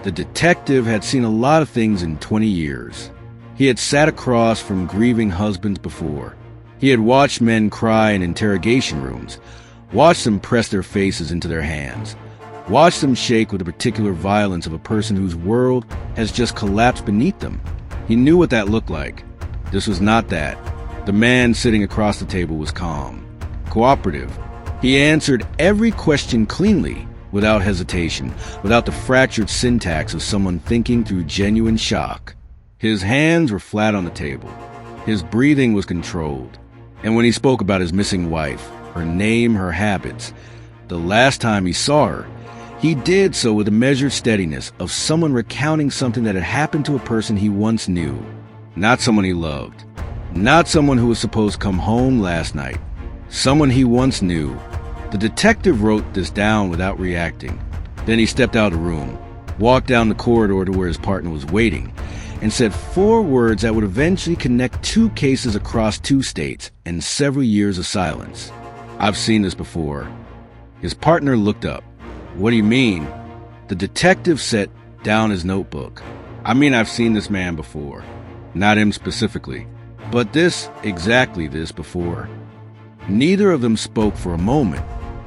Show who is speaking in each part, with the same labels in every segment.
Speaker 1: The detective had seen a lot of things in 20 years. He had sat across from grieving husbands before. He had watched men cry in interrogation rooms, watched them press their faces into their hands, watched them shake with the particular violence of a person whose world has just collapsed beneath them. He knew what that looked like. This was not that. The man sitting across the table was calm, cooperative. He answered every question cleanly, without hesitation, without the fractured syntax of someone thinking through genuine shock. His hands were flat on the table. His breathing was controlled. And when he spoke about his missing wife, her name, her habits, the last time he saw her, he did so with the measured steadiness of someone recounting something that had happened to a person he once knew. Not someone he loved. Not someone who was supposed to come home last night. Someone he once knew. The detective wrote this down without reacting. Then he stepped out of the room, walked down the corridor to where his partner was waiting, and said 4 words that would eventually connect 2 cases across 2 states and several years of silence. "I've seen this before." His partner looked up. "What do you mean?" The detective set down his notebook. "I mean, I've seen this man before. Not him specifically, but exactly this before." Neither of them spoke for a moment.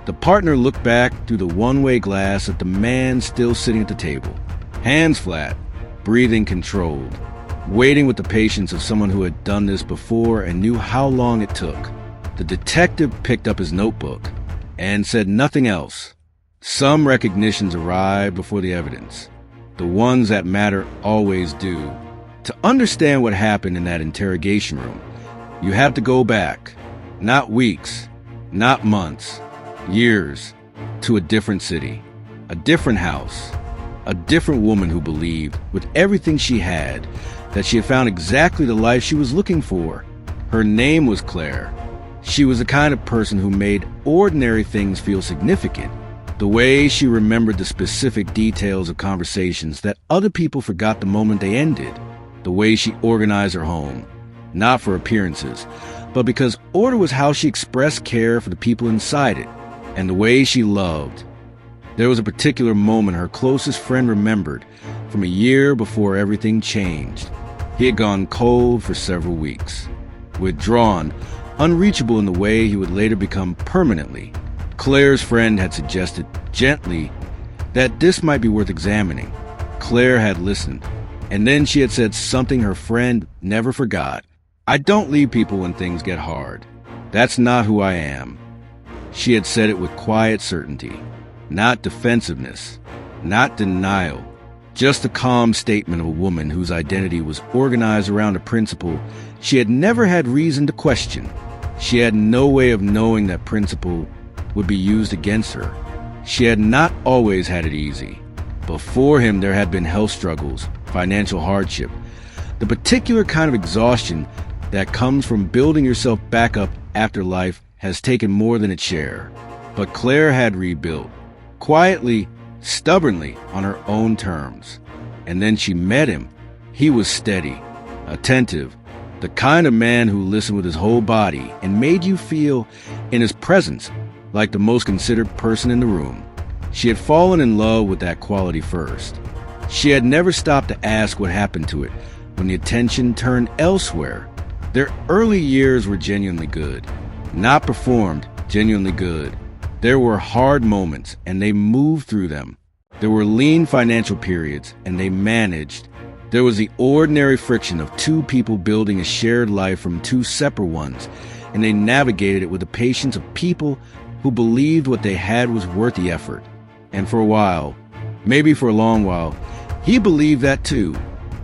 Speaker 1: The partner looked back through the one-way glass at the man still sitting at the table, hands flat, breathing controlled, waiting with the patience of someone who had done this before and knew how long it took. The detective picked up his notebook and said nothing else. Some recognitions arrive before the evidence. The ones that matter always do. To understand what happened in that interrogation room, you have to go back, not weeks, not months, years, to a different city, a different house, a different woman who believed, with everything she had, that she had found exactly the life she was looking for. Her name was Claire. She was the kind of person who made ordinary things feel significant. The way she remembered the specific details of conversations that other people forgot the moment they ended. The way she organized her home, not for appearances, but because order was how she expressed care for the people inside it, and the way she loved. There was a particular moment her closest friend remembered from a year before everything changed. He had gone cold for several weeks, withdrawn, unreachable in the way he would later become permanently. Claire's friend had suggested gently that this might be worth examining. Claire had listened, and then she had said something her friend never forgot. "I don't leave people when things get hard. That's not who I am." She had said it with quiet certainty, not defensiveness, not denial, just a calm statement of a woman whose identity was organized around a principle she had never had reason to question. She had no way of knowing that principle would be used against her. She had not always had it easy. Before him, there had been health struggles, financial hardship, the particular kind of exhaustion that comes from building yourself back up after life has taken more than its share. But Claire had rebuilt, quietly, stubbornly, on her own terms. And then she met him. He was steady, attentive, the kind of man who listened with his whole body and made you feel, in his presence, like the most considered person in the room. She had fallen in love with that quality first. She had never stopped to ask what happened to it when the attention turned elsewhere. Their early years were genuinely good. Not performed, genuinely good. There were hard moments, and they moved through them. There were lean financial periods, and they managed. There was the ordinary friction of 2 people building a shared life from 2 separate ones, and they navigated it with the patience of people who believed what they had was worth the effort. And for a while, maybe for a long while, he believed that too.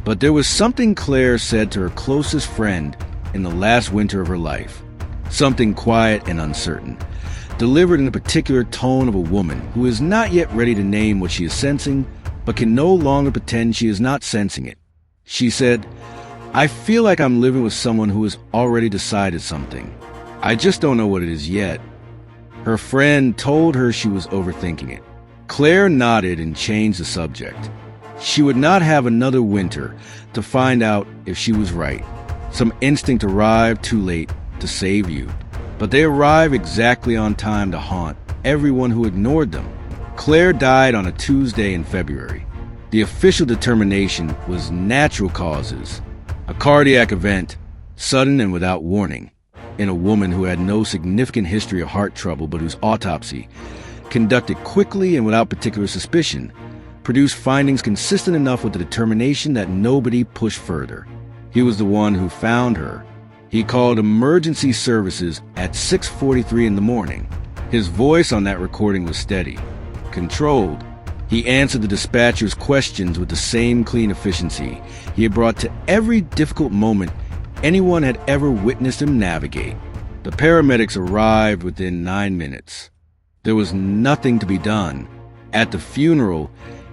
Speaker 1: But there was something Claire said to her closest friend in the last winter of her life. Something quiet and uncertain, delivered in a particular tone of a woman who is not yet ready to name what she is sensing, but can no longer pretend she is not sensing it. She said, "I feel like I'm living with someone who has already decided something. I just don't know what it is yet." Her friend told her she was overthinking it. Claire nodded and changed the subject. She would not have another winter to find out if she was right. Some instinct arrived too late to save you, but they arrive exactly on time to haunt everyone who ignored them. Claire died on a Tuesday in February. The official determination was natural causes, a cardiac event, sudden and without warning, in a woman who had no significant history of heart trouble but whose autopsy, conducted quickly and without particular suspicion, produced findings consistent enough with the determination that nobody pushed further. He was the one who found her. He called emergency services at 6:43 in the morning. His voice on that recording was steady, controlled. He answered the dispatcher's questions with the same clean efficiency he had brought to every difficult moment anyone had ever witnessed him navigate. The paramedics arrived within 9 minutes. There was nothing to be done. At the funeral,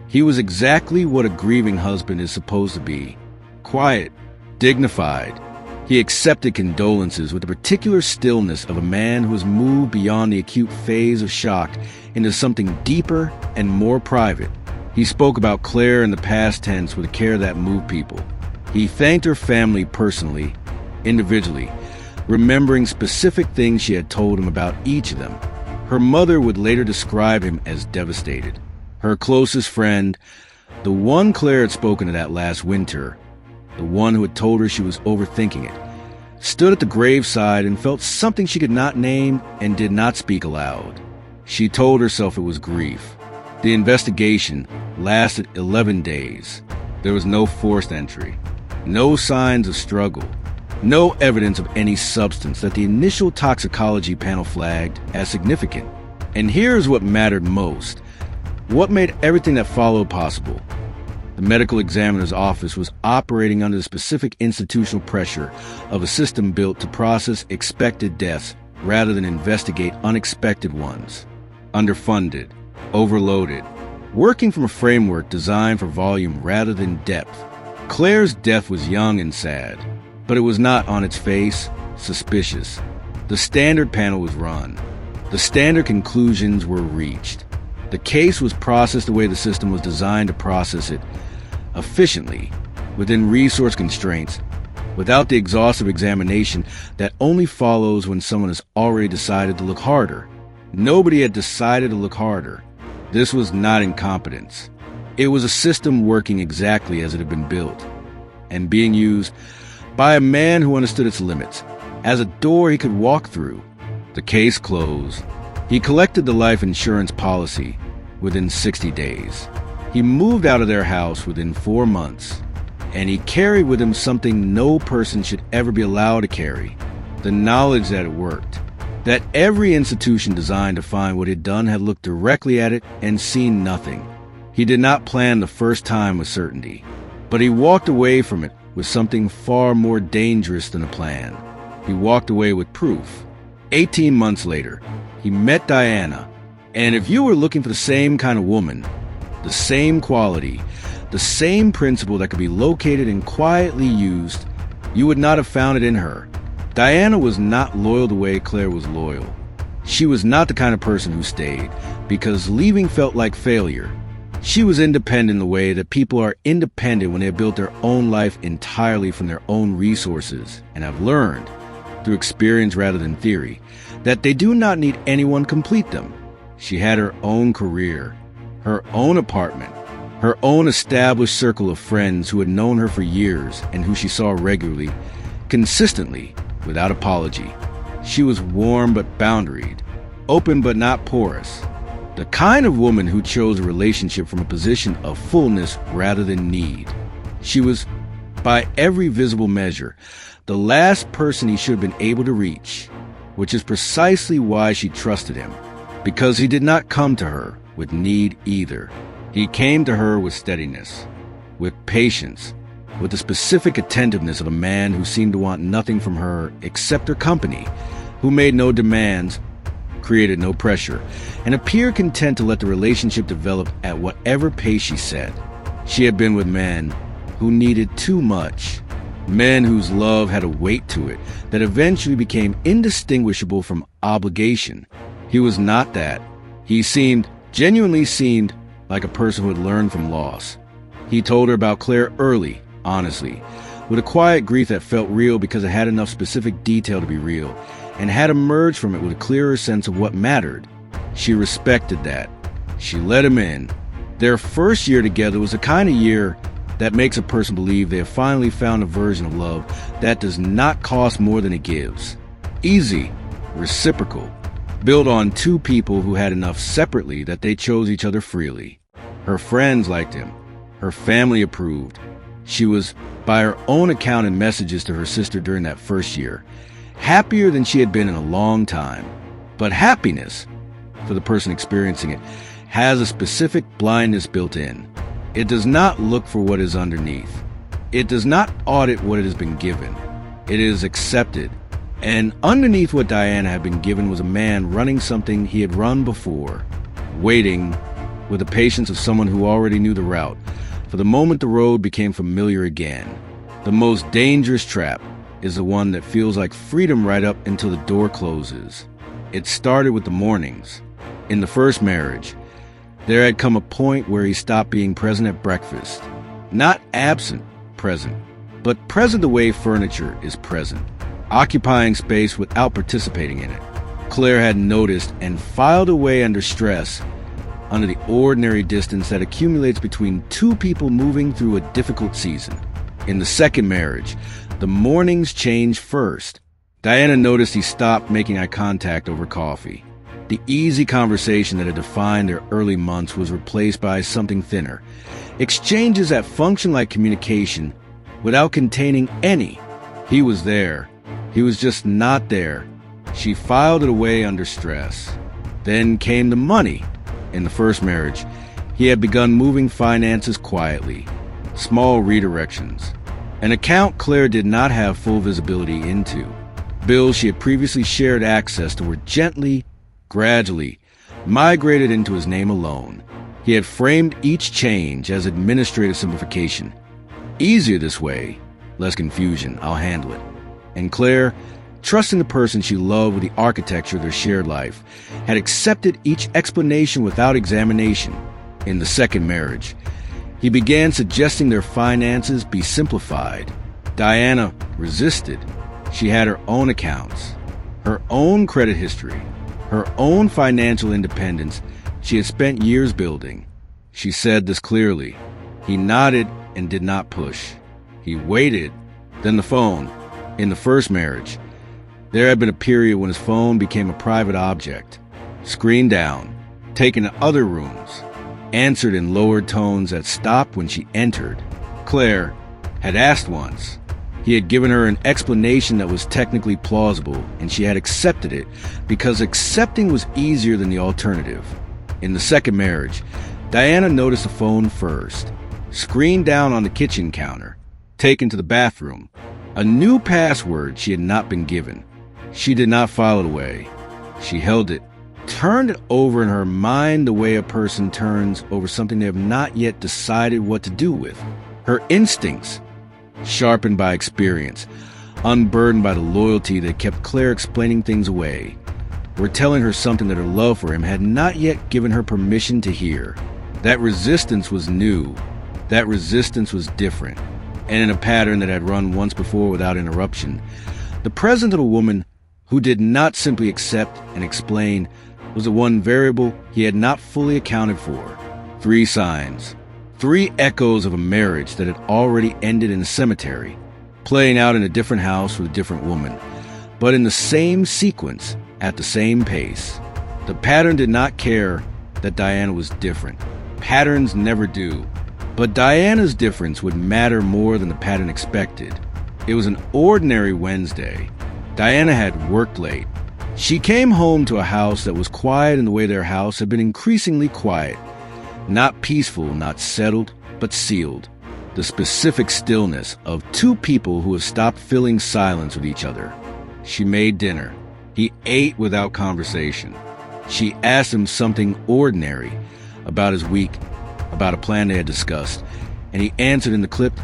Speaker 1: he was exactly what a grieving husband is supposed to be. Quiet, dignified. He accepted condolences with the particular stillness of a man who has moved beyond the acute phase of shock into something deeper and more private. He spoke about Claire in the past tense with a care that moved people. He thanked her family personally, individually, remembering specific things she had told him about each of them. Her mother would later describe him as devastated. Her closest friend, the one Claire had spoken to that last winter, the one who had told her she was overthinking it, stood at the graveside and felt something she could not name and did not speak aloud. She told herself it was grief. The investigation lasted 11 days. There was no forced entry, no signs of struggle, no evidence of any substance that the initial toxicology panel flagged as significant. And here's what mattered most, what made everything that followed possible. The medical examiner's office was operating under the specific institutional pressure of a system built to process expected deaths rather than investigate unexpected ones. Underfunded, overloaded, working from a framework designed for volume rather than depth. Claire's death was young and sad, but it was not on its face suspicious. The standard panel was run. The standard conclusions were reached. The case was processed the way the system was designed to process it, efficiently, within resource constraints, without the exhaustive examination that only follows when someone has already decided to look harder. Nobody had decided to look harder. This was not incompetence. It was a system working exactly as it had been built, and being used by a man who understood its limits, as a door he could walk through. The case closed. He collected the life insurance policy within 60 days. He moved out of their house within 4 months, and he carried with him something no person should ever be allowed to carry, the knowledge that it worked, that every institution designed to find what he'd done had looked directly at it and seen nothing. He did not plan the first time with certainty, but he walked away from it with something far more dangerous than a plan. He walked away with proof. 18 months later, he met Diana, and if you were looking for the same kind of woman, the same quality, the same principle that could be located and quietly used, you would not have found it in her. Diana was not loyal the way Claire was loyal. She was not the kind of person who stayed because leaving felt like failure. She was independent in the way that people are independent when they have built their own life entirely from their own resources and have learned, through experience rather than theory, that they do not need anyone to complete them. She had her own career, her own apartment, her own established circle of friends who had known her for years and who she saw regularly, consistently, without apology. She was warm but boundaried, open but not porous, the kind of woman who chose a relationship from a position of fullness rather than need. She was, by every visible measure, the last person he should have been able to reach, which is precisely why she trusted him, because he did not come to her with need either. He came to her with steadiness, with patience, with the specific attentiveness of a man who seemed to want nothing from her except her company, who made no demands, created no pressure, and appeared content to let the relationship develop at whatever pace she set. She had been with men who needed too much, men whose love had a weight to it that eventually became indistinguishable from obligation. He was not that. He genuinely seemed like a person who had learned from loss. He told her about Claire early, honestly, with a quiet grief that felt real because it had enough specific detail to be real, and had emerged from it with a clearer sense of what mattered. She respected that. She let him in. Their first year together was the kind of year that makes a person believe they have finally found a version of love that does not cost more than it gives. Easy, reciprocal, built on two people who had enough separately that they chose each other freely. Her friends liked him. Her family approved. She was, by her own account in messages to her sister during that first year, happier than she had been in a long time. But happiness, for the person experiencing it, has a specific blindness built in. It does not look for what is underneath. It does not audit what it has been given. It is accepted. And underneath what Diana had been given was a man running something he had run before, waiting with the patience of someone who already knew the route, for the moment the road became familiar again. The most dangerous trap is the one that feels like freedom right up until the door closes. It started with the mornings. In the first marriage, there had come a point where he stopped being present at breakfast. Not absent, present, but present the way furniture is present, occupying space without participating in it. Claire had noticed and filed away under stress, under the ordinary distance that accumulates between two people moving through a difficult season. In the second marriage, the mornings changed first. Diana noticed he stopped making eye contact over coffee. The easy conversation that had defined their early months was replaced by something thinner. Exchanges that functioned like communication without containing any. He was there. He was just not there. She filed it away under stress. Then came the money. In the first marriage, he had begun moving finances quietly. Small redirections. An account Claire did not have full visibility into. Bills she had previously shared access to were gently, gradually migrated into his name alone. He had framed each change as administrative simplification. Easier this way, less confusion, I'll handle it. And Claire, trusting the person she loved with the architecture of their shared life, had accepted each explanation without examination. In the second marriage, he began suggesting their finances be simplified. Diana resisted. She had her own accounts, her own credit history, her own financial independence she had spent years building. She said this clearly. He nodded and did not push. He waited. Then the phone. In the first marriage, there had been a period when his phone became a private object. Screen down, taken to other rooms, answered in lowered tones that stopped when she entered. Claire had asked once. He had given her an explanation that was technically plausible, and she had accepted it because accepting was easier than the alternative. In the second marriage, Diana noticed the phone first. Screen down on the kitchen counter, taken to the bathroom. A new password she had not been given. She did not file it away. She held it, turned it over in her mind the way a person turns over something they have not yet decided what to do with. Her instincts, sharpened by experience, unburdened by the loyalty that kept Claire explaining things away, were telling her something that her love for him had not yet given her permission to hear. That resistance was new. That resistance was different, and in a pattern that had run once before without interruption. The presence of a woman who did not simply accept and explain was the one variable he had not fully accounted for. 3 signs. 3 echoes of a marriage that had already ended in a cemetery, playing out in a different house with a different woman, but in the same sequence, at the same pace. The pattern did not care that Diana was different. Patterns never do. But Diana's difference would matter more than the pattern expected. It was an ordinary Wednesday. Diana had worked late. She came home to a house that was quiet in the way their house had been increasingly quiet. Not peaceful, not settled, but sealed. The specific stillness of 2 people who have stopped filling silence with each other. She made dinner. He ate without conversation. She asked him something ordinary about his week, about a plan they had discussed, and he answered in the clipped,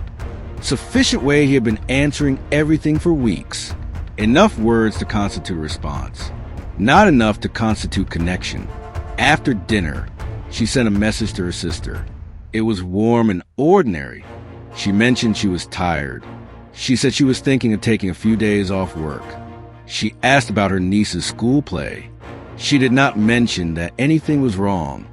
Speaker 1: sufficient way he had been answering everything for weeks. Enough words to constitute a response. Not enough to constitute connection. After dinner, she sent a message to her sister. It was warm and ordinary. She mentioned she was tired. She said she was thinking of taking a few days off work. She asked about her niece's school play. She did not mention that anything was wrong.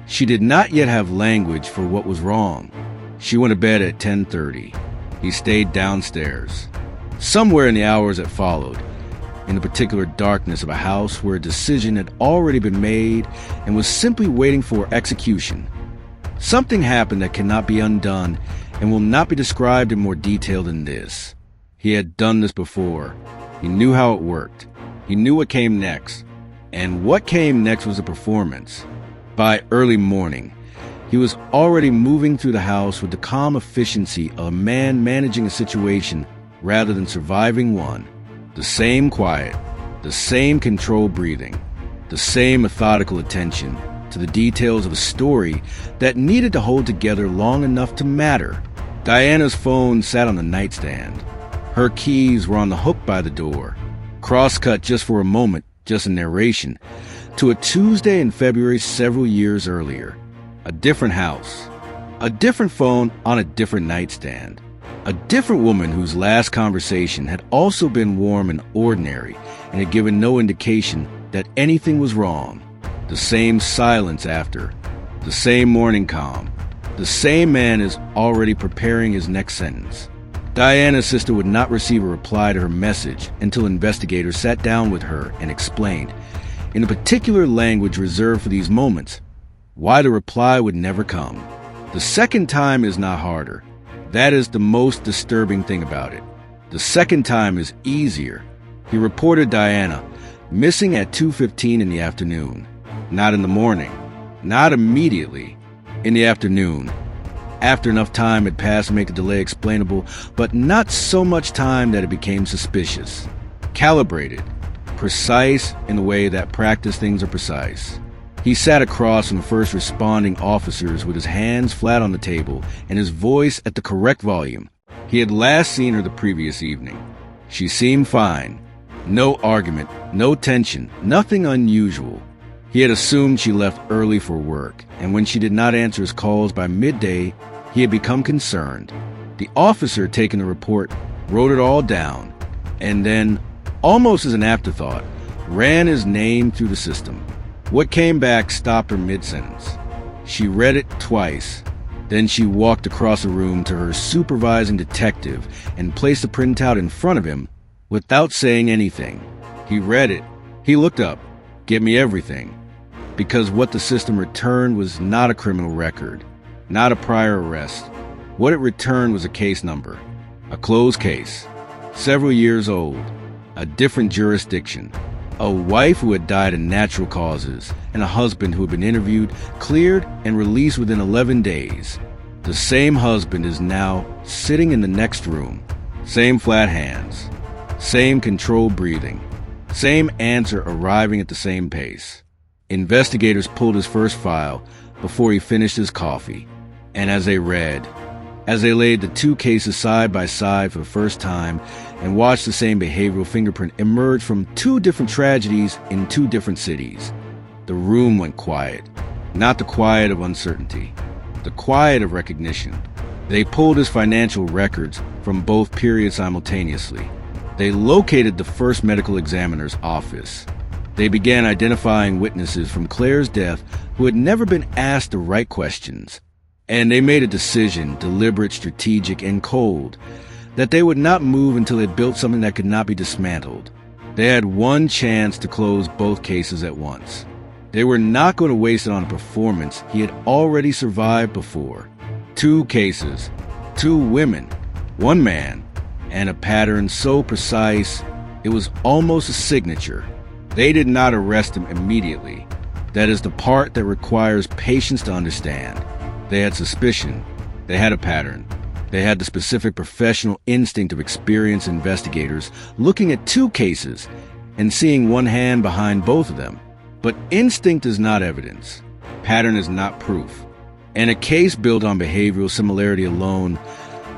Speaker 1: She did not yet have language for what was wrong. She went to bed at 10:30. He stayed downstairs. Somewhere in the hours that followed, in the particular darkness of a house where a decision had already been made and was simply waiting for execution, something happened that cannot be undone and will not be described in more detail than this. He had done this before. He knew how it worked. He knew what came next. And what came next was a performance. By early morning, he was already moving through the house with the calm efficiency of a man managing a situation rather than surviving one. The same quiet, the same controlled breathing, the same methodical attention to the details of a story that needed to hold together long enough to matter. Diana's phone sat on the nightstand. Her keys were on the hook by the door. Cross-cut just for a moment, just a narration, to a Tuesday in February several years earlier. A different house. A different phone on a different nightstand. A different woman whose last conversation had also been warm and ordinary and had given no indication that anything was wrong. The same silence after. The same morning calm. The same man is already preparing his next sentence. Diana's sister would not receive a reply to her message until investigators sat down with her and explained, in a particular language reserved for these moments, why the reply would never come. The second time is not harder. That is the most disturbing thing about it. The second time is easier. He reported Diana missing at 2:15 in the afternoon. Not in the morning. Not immediately. In the afternoon. After enough time had passed to make the delay explainable, but not so much time that it became suspicious. Calibrated. Precise in the way that practice things are precise. He sat across from the first responding officers with his hands flat on the table and his voice at the correct volume. He had last seen her the previous evening. She seemed fine. No argument, no tension, nothing unusual. He had assumed she left early for work, and when she did not answer his calls by midday, he had become concerned. The officer taking the report wrote it all down, and then, almost as an afterthought, ran his name through the system. What came back stopped her mid-sentence. She read it twice. Then she walked across the room to her supervising detective and placed the printout in front of him without saying anything. He read it. He looked up. Give me everything. Because what the system returned was not a criminal record, not a prior arrest. What it returned was a case number. A closed case. Several years old. A different jurisdiction. A wife who had died of natural causes, and a husband who had been interviewed, cleared, and released within 11 days. The same husband is now sitting in the next room. Same flat hands. Same controlled breathing. Same answer arriving at the same pace. Investigators pulled his first file before he finished his coffee, and as they read, as they laid the two cases side by side for the first time and watched the same behavioral fingerprint emerge from two different tragedies in two different cities, the room went quiet. Not the quiet of uncertainty, the quiet of recognition. They pulled his financial records from both periods simultaneously. They located the first medical examiner's office. They began identifying witnesses from Claire's death who had never been asked the right questions. And they made a decision, deliberate, strategic, and cold, that they would not move until they built something that could not be dismantled. They had one chance to close both cases at once. They were not going to waste it on a performance he had already survived before. Two cases, two women, one man, and a pattern so precise it was almost a signature. They did not arrest him immediately. That is the part that requires patience to understand. They had suspicion. They had a pattern. They had the specific professional instinct of experienced investigators looking at two cases and seeing one hand behind both of them. But instinct is not evidence. Pattern is not proof. And a case built on behavioral similarity alone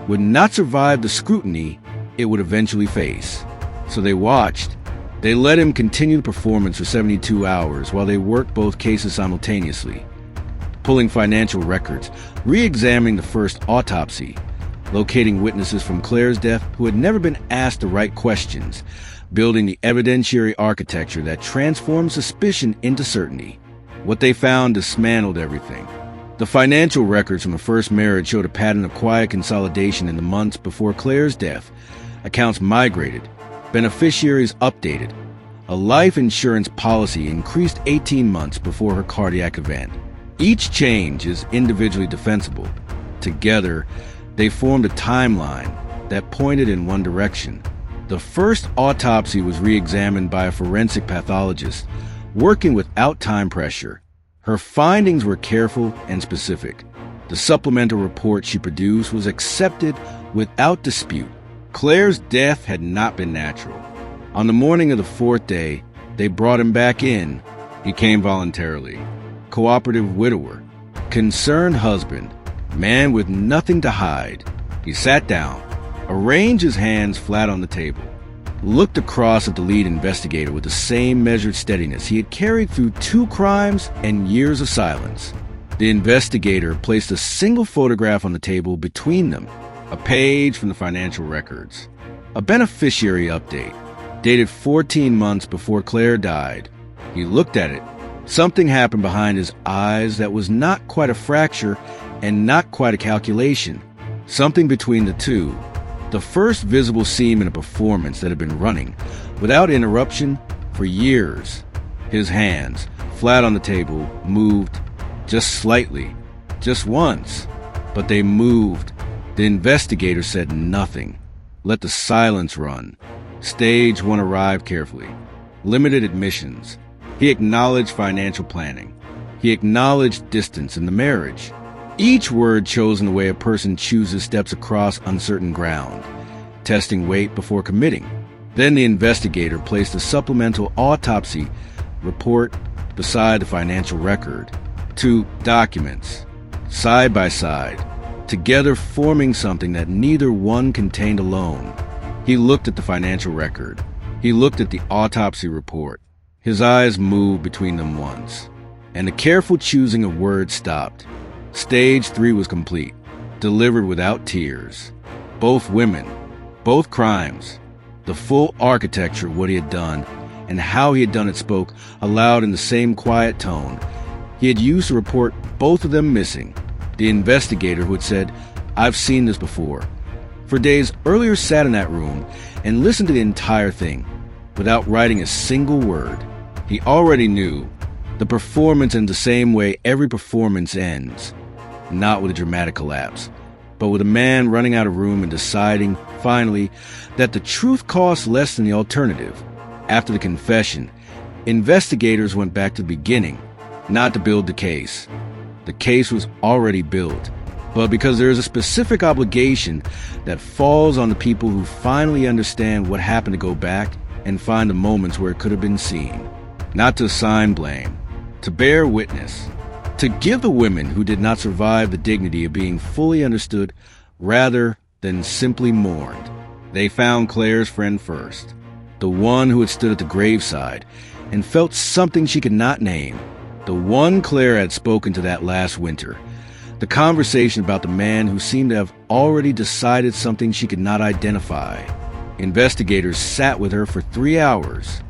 Speaker 1: would not survive the scrutiny it would eventually face. So they watched. They let him continue the performance for 72 hours while they worked both cases simultaneously, pulling financial records, re-examining the first autopsy, locating witnesses from Claire's death who had never been asked the right questions, building the evidentiary architecture that transformed suspicion into certainty. What they found dismantled everything. The financial records from the first marriage showed a pattern of quiet consolidation in the months before Claire's death. Accounts migrated, beneficiaries updated. A life insurance policy increased 18 months before her cardiac event. Each change is individually defensible. Together, they formed a timeline that pointed in one direction. The first autopsy was re-examined by a forensic pathologist, working without time pressure. Her findings were careful and specific. The supplemental report she produced was accepted without dispute. Claire's death had not been natural. On the morning of the fourth day, they brought him back in. He came voluntarily. Cooperative widower, concerned husband, man with nothing to hide. He sat down, arranged his hands flat on the table, looked across at the lead investigator with the same measured steadiness he had carried through 2 crimes and years of silence. The investigator placed a single photograph on the table between them, a page from the financial records, a beneficiary update, dated 14 months before Claire died. He looked at it. Something happened behind his eyes that was not quite a fracture and not quite a calculation. Something between the two. The first visible seam in a performance that had been running, without interruption, for years. His hands, flat on the table, moved just slightly, just once. But they moved. The investigator said nothing. Let the silence run. Stage 1 arrived carefully. Limited admissions. He acknowledged financial planning. He acknowledged distance in the marriage. Each word chosen the way a person chooses steps across uncertain ground, testing weight before committing. Then the investigator placed a supplemental autopsy report beside the financial record. 2 documents, side by side, together forming something that neither one contained alone. He looked at the financial record. He looked at the autopsy report. His eyes moved between them once, and the careful choosing of words stopped. Stage 3 was complete, delivered without tears. Both women, both crimes, the full architecture of what he had done and how he had done it spoke aloud in the same quiet tone. He had used to report both of them missing. The investigator who had said, "I've seen this before," for days earlier sat in that room and listened to the entire thing without writing a single word. He already knew the performance in the same way every performance ends. Not with a dramatic collapse, but with a man running out of room and deciding, finally, that the truth costs less than the alternative. After the confession, investigators went back to the beginning, not to build the case. The case was already built, but because there is a specific obligation that falls on the people who finally understand what happened to go back and find the moments where it could have been seen. Not to assign blame, to bear witness, to give the women who did not survive the dignity of being fully understood rather than simply mourned. They found Claire's friend first, the one who had stood at the graveside and felt something she could not name, the one Claire had spoken to that last winter, the conversation about the man who seemed to have already decided something she could not identify. Investigators sat with her for 3 hours.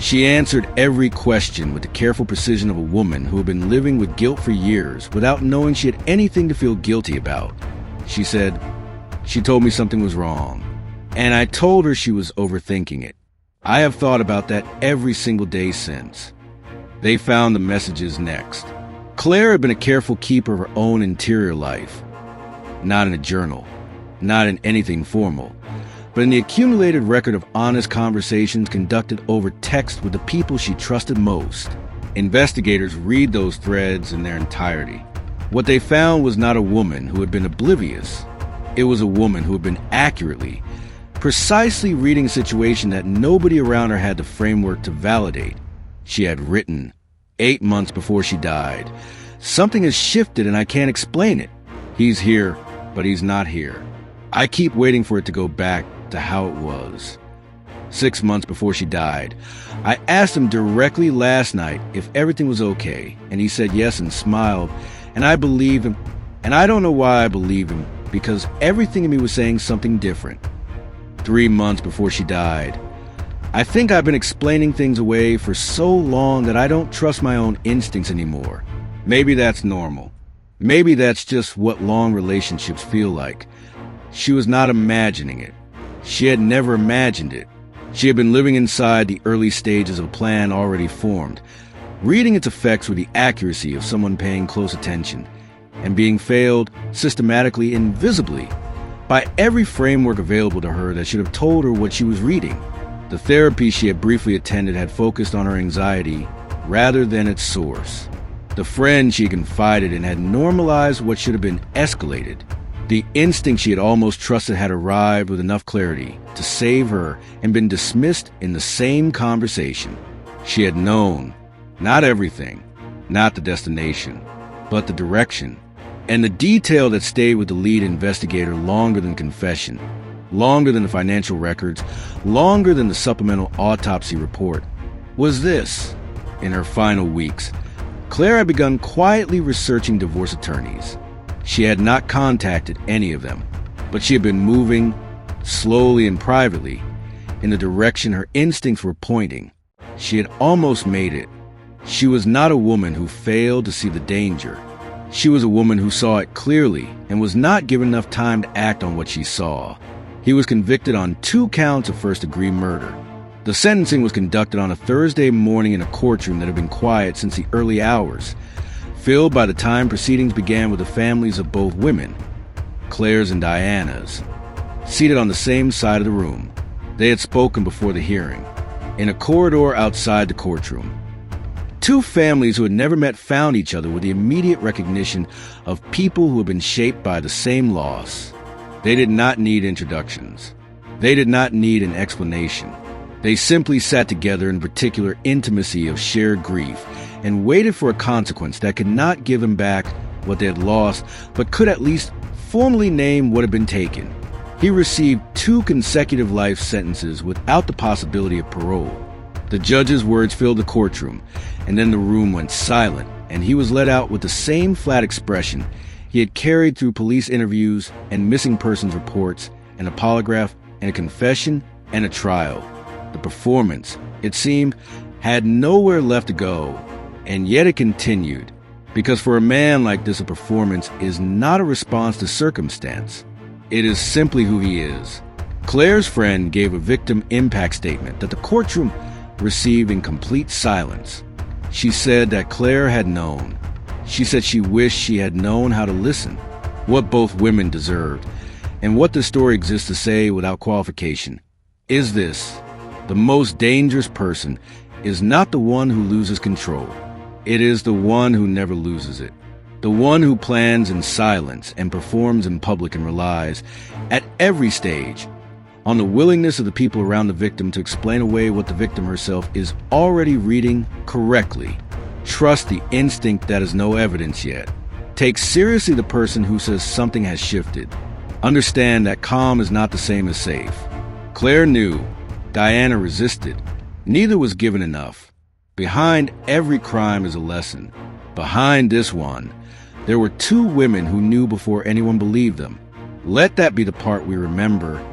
Speaker 1: She answered every question with the careful precision of a woman who had been living with guilt for years without knowing she had anything to feel guilty about. She said, "She told me something was wrong, and I told her she was overthinking it. I have thought about that every single day since." They found the messages next. Claire had been a careful keeper of her own interior life, not in a journal, not in anything formal, but in the accumulated record of honest conversations conducted over text with the people she trusted most. Investigators read those threads in their entirety. What they found was not a woman who had been oblivious. It was a woman who had been accurately, precisely reading a situation that nobody around her had the framework to validate. She had written 8 months before she died, "Something has shifted and I can't explain it. He's here, but he's not here. I keep waiting for it to go back to how it was." 6 months before she died, I asked him directly last night if everything was okay, and he said yes and smiled, and I believed him. And I don't know why I believed him, because everything in me was saying something different. 3 months before she died, I think I've been explaining things away for so long that I don't trust my own instincts anymore. Maybe that's normal. Maybe that's just what long relationships feel like. She was not imagining it. She had never imagined it. She had been living inside the early stages of a plan already formed, reading its effects with the accuracy of someone paying close attention, and being failed systematically and visibly by every framework available to her that should have told her what she was reading. The therapy she had briefly attended had focused on her anxiety rather than its source. The friend she confided in had normalized what should have been escalated. The instinct she had almost trusted had arrived with enough clarity to save her and been dismissed in the same conversation. She had known, not everything, not the destination, but the direction, and the detail that stayed with the lead investigator longer than confession, longer than the financial records, longer than the supplemental autopsy report, was this. In her final weeks, Claire had begun quietly researching divorce attorneys. She had not contacted any of them, but she had been moving, slowly and privately, in the direction her instincts were pointing. She had almost made it. She was not a woman who failed to see the danger. She was a woman who saw it clearly and was not given enough time to act on what she saw. He was convicted on 2 counts of first-degree murder. The sentencing was conducted on a Thursday morning in a courtroom that had been quiet since the early hours, filled by the time proceedings began with the families of both women, Claire's and Diana's, seated on the same side of the room. They had spoken before the hearing, in a corridor outside the courtroom. 2 families who had never met found each other with the immediate recognition of people who had been shaped by the same loss. They did not need introductions. They did not need an explanation. They simply sat together in particular intimacy of shared grief and waited for a consequence that could not give them back what they had lost, but could at least formally name what had been taken. He received 2 consecutive life sentences without the possibility of parole. The judge's words filled the courtroom, and then the room went silent, and he was let out with the same flat expression he had carried through police interviews and missing persons reports and a polygraph and a confession and a trial. The performance, it seemed, had nowhere left to go, and yet it continued, because for a man like this, a performance is not a response to circumstance. It is simply who he is. Claire's friend gave a victim impact statement that the courtroom received in complete silence. She said that Claire had known. She said she wished she had known how to listen, what both women deserved, and what the story exists to say without qualification is this: the most dangerous person is not the one who loses control. It is the one who never loses it. The one who plans in silence and performs in public and relies, at every stage, on the willingness of the people around the victim to explain away what the victim herself is already reading correctly. Trust the instinct that is no evidence yet. Take seriously the person who says something has shifted. Understand that calm is not the same as safe. Claire knew. Diana resisted. Neither was given enough. Behind every crime is a lesson. Behind this one, there were 2 women who knew before anyone believed them. Let that be the part we remember